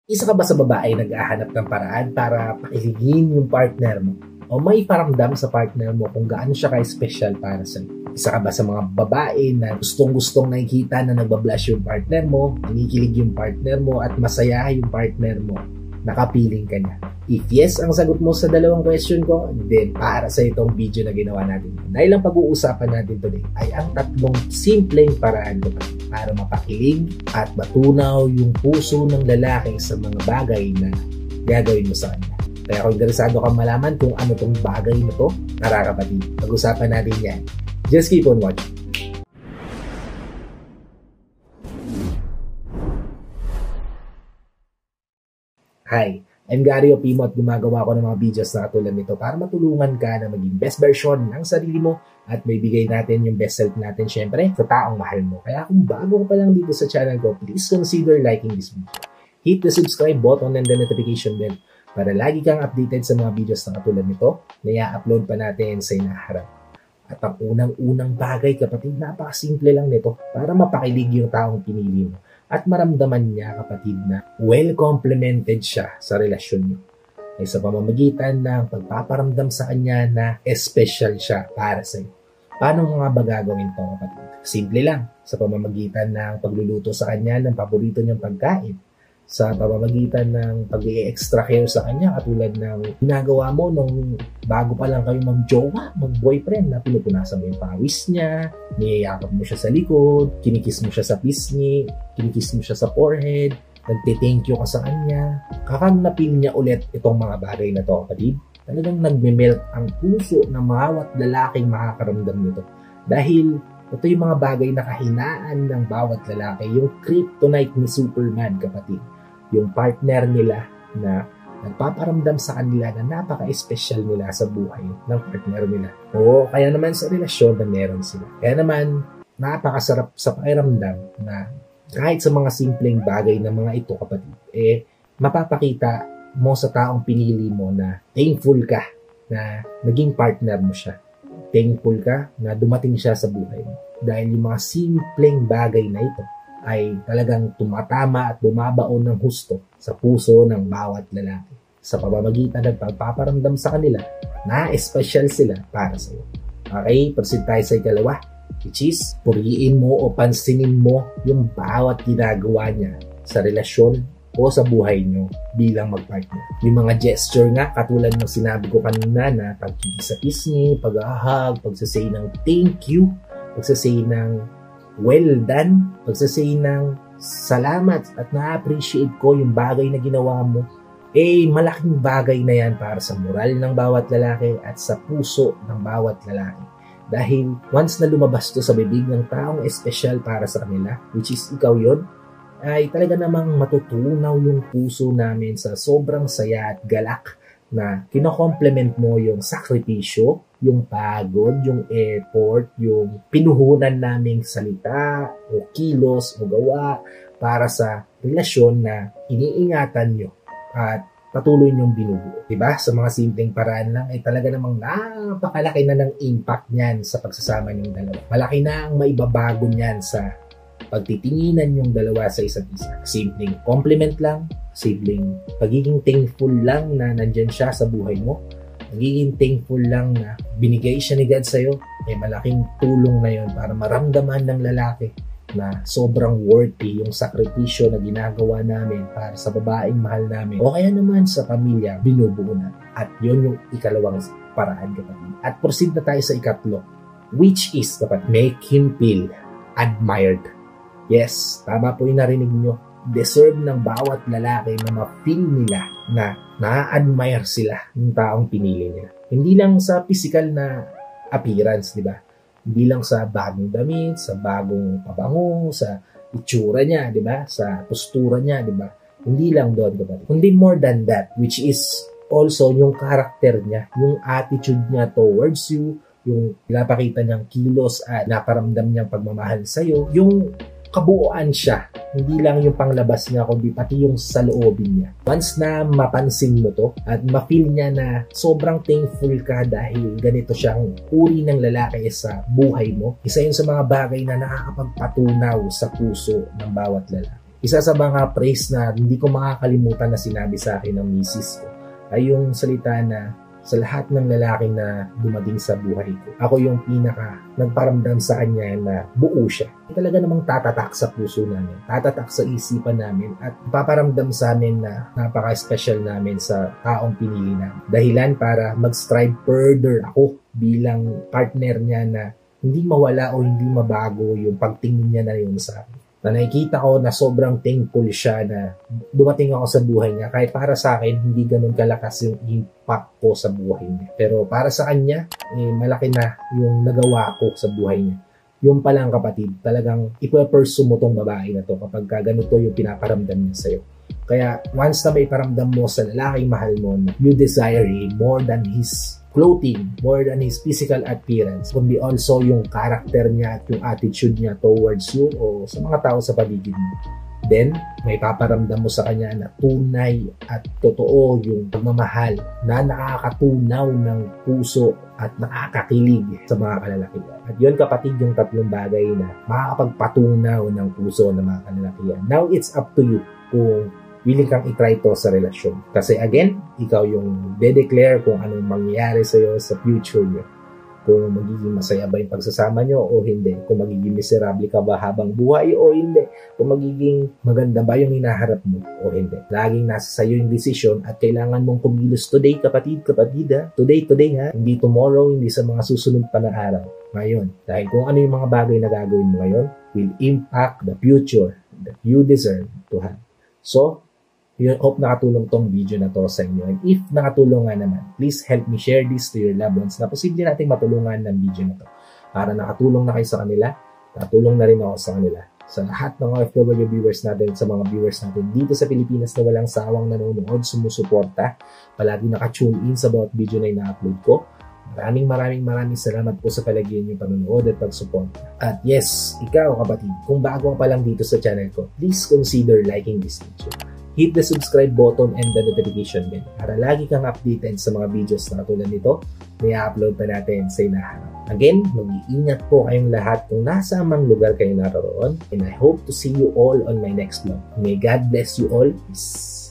Isa ka ba sa babae naghahanap ng paraan para pakiligin yung partner mo? O may paramdam sa partner mo kung gaano siya ka-special para sa'yo? Isa ka ba sa mga babae na gustong-gustong nakikita na nagbablush yung partner mo, nanikilig yung partner mo, at masaya yung partner mo? Nakapiling ka niya? If yes ang sagot mo sa dalawang question ko, then para sa itong video na ginawa natin. Dahil ang pag-uusapan natin today ay ang tatlong simpleng paraan para mapakilig at matunaw yung puso ng lalaki sa mga bagay na gagawin mo sa kanya. Kaya kung interesado kang malaman kung ano tong bagay na to, tara kapatid, pag-usapan natin yan. Just keep on watching. Hi, I'm Gary Opimo at gumagawa ko ng mga videos na katulad nito para matulungan ka na maging best version ng sarili mo at may bigay natin yung best self natin syempre sa taong mahal mo. Kaya kung bago ka pa lang dito sa channel ko, please consider liking this video. Hit the subscribe button and the notification bell para lagi kang updated sa mga videos na katulad nito na i-upload pa natin sa inaharap. At ang unang-unang bagay kapatid, napakasimple lang nito para mapakilig yung taong pinili mo. At maramdaman niya kapatid na well complemented siya sa relasyon niyo. Ay sa pamamagitan ng pagpaparamdam sa kanya na special siya para sa iyo. Paano nga ba gagawin ito kapatid? Simple lang, sa pamamagitan ng pagluluto sa kanya ng paborito niyang pagkain. Sa pamamagitan ng pag-i-extra care sa kanya katulad ng ginagawa mo nung bago pa lang kayo mag-jowa, mag-boyfriend na pinupunasan mo yung pawis niya, niyayakap mo siya sa likod, kinikiss mo siya sa pisngi, kinikiss mo siya sa forehead, nagte-thank you ka sa kanya. Kakang napil niya ulit itong mga bagay na to kapatid. Talagang nagme-melt ang puso ng bawat lalaking makakaramdam nito. Dahil ito yung mga bagay na kahinaan ng bawat lalaki, yung kryptonite ni Superman kapatid. Yung partner nila na nagpaparamdam sa kanila na napaka-espesyal nila sa buhay ng partner nila. O kaya naman sa relasyon na meron sila. Kaya naman, napakasarap sa pakiramdam na kahit sa mga simpleng bagay na mga ito kapatid, mapapakita mo sa taong pinili mo na thankful ka na naging partner mo siya. Thankful ka na dumating siya sa buhay mo. Dahil yung mga simpleng bagay na ito ay talagang tumatama at bumabaon ng husto sa puso ng bawat lalaki sa pamamagitan ng pagpaparamdam sa kanila na espesyal sila para sa iyo. Okay, proceed tayo sa ikalawa, which is puriin mo o pansinin mo yung bawat ginagawa niya sa relasyon o sa buhay nyo bilang magpartner. Yung mga gesture nga, katulad ng sinabi ko kanina na pagkikis sa pisngi, pag-ahag, pagsasay ng thank you, pagsasay ng well done, pagsasay ng salamat at na-appreciate ko yung bagay na ginawa mo, malaking bagay na yan para sa moral ng bawat lalaki at sa puso ng bawat lalaki. Dahil once na lumabas to sa bibig ng taong espesyal para sa kanila, which is ikaw yon, ay talaga namang matutunaw yung puso namin sa sobrang saya at galak na kinokomplement mo yung sakripisyo, yung pagod, yung effort, yung pinuhunan naming salita o kilos o gawa para sa relasyon na iniingatan nyo at patuloy nyong binubuo. Diba? Sa mga simpleng paraan lang ay talaga namang napakalaki na ng impact niyan sa pagsasama nyong dalawa. Malaki na ang maibabago niyan sa pagtitinginan yung dalawa sa isa't isa. Simpleng compliment lang, simpleng pagiging thankful lang na nandyan siya sa buhay mo, pagiging thankful lang na binigay siya ni God sa'yo, malaking tulong na yon para maramdaman ng lalaki na sobrang worthy yung sakripisyo na ginagawa namin para sa babaeng mahal namin o kaya naman sa pamilya binubuo na. At yon yung ikalawang paraan kapatid. At proceed na tayo sa ikatlo, which is kapatid, make him feel admired. Yes, tama po yung narinig nyo. Deserve ng bawat lalaki na ma-feel nila na na-admire sila ng taong pinili nila. Hindi lang sa physical na appearance, di ba? Hindi lang sa bagong damit, sa bagong pabango, sa itsura niya, di ba? Sa postura niya, di ba? Hindi lang doon, di ba? Kundi more than that, which is also yung character niya, yung attitude niya towards you, yung pinapakita niyang kilos at naparamdam niyang pagmamahal sa'yo, yung kabuuan siya. Hindi lang yung panglabas niya, kundi pati yung sa loobin niya. Once na mapansin mo to at ma-feel niya na sobrang thankful ka dahil ganito siyang uri ng lalaki sa buhay mo, isa yun sa mga bagay na nakakapagpatunaw sa puso ng bawat lalaki. Isa sa mga praise na hindi ko makakalimutan na sinabi sa akin ng misis ko ay yung salita na sa lahat ng lalaking na dumating sa buhay ko, ako yung pinaka nagparamdam sa kanya na buo siya. Talaga namang tatatak sa puso namin, tatatak sa isipan namin at paparamdam sa amin na napaka-special namin sa taong pinili namin. Dahilan para mag-strive further ako bilang partner niya na hindi mawala o hindi mabago yung pagtingin niya na yun sa akin. Na nakikita ko na sobrang thankful siya na dumating ako sa buhay niya. Kahit para sa akin, hindi ganun kalakas yung impact ko sa buhay niya. Pero para sa kanya, malaki na yung nagawa ko sa buhay niya. Yung palang kapatid, talagang ipapursue mo tong babae na to kapag ganito yung pinaparamdam niya sa'yo. Kaya once na may paramdam mo sa lalaking mahal mo na you desire him more than his clothing, more than his physical appearance, kundi also yung character niya at yung attitude niya towards you o sa mga tao sa paligid mo. Then, may paparamdam mo sa kanya na tunay at totoo yung pagmamahal na nakakatunaw ng puso at nakakakilig sa mga kalalakihan. At yun kapatid yung tatlong bagay na makakapagpatunaw ng puso ng mga kalalakihan. Now, it's up to you kung willing kang itry to sa relasyon. Kasi again, ikaw yung de-declare kung anong mangyayari sa'yo sa future niyo. Kung magiging masaya ba yung pagsasama nyo o hindi. Kung magiging miserable ka ba habang buhay o hindi. Kung magiging maganda ba yung hinaharap mo o hindi. Laging nasa sa'yo yung decision at kailangan mong kumilos today, kapatid ha. Today ha. Hindi tomorrow, hindi sa mga susunod pa na araw. Ngayon. Dahil kung ano yung mga bagay na gagawin mo ngayon will impact the future that you deserve to have. So, I hope nakatulong tong video na to sa inyo. And if nakatulong nga naman, please help me share this to your loved ones na posible nating matulungan ng video na to. Para nakatulong na kayo sa kanila, nakatulong na rin ako sa kanila. Sa lahat ng OFW viewers natin, sa mga viewers natin dito sa Pilipinas na walang sawang nanonood, sumusuporta, palagi naka-tune in sa bawat video na ina-upload ko. Maraming salamat po sa palagyan niyo panonood at pag-support. At yes, ikaw kapatid, kung bago ka pa lang dito sa channel ko, please consider liking this video. Hit the subscribe button and the notification bell para lagi kang updated sa mga videos na tulad nito na i-upload pa natin sa inaharap. Again, mag-iingat po kayong lahat kung nasa mang lugar kayo naroon, and I hope to see you all on my next vlog. May God bless you all. Peace.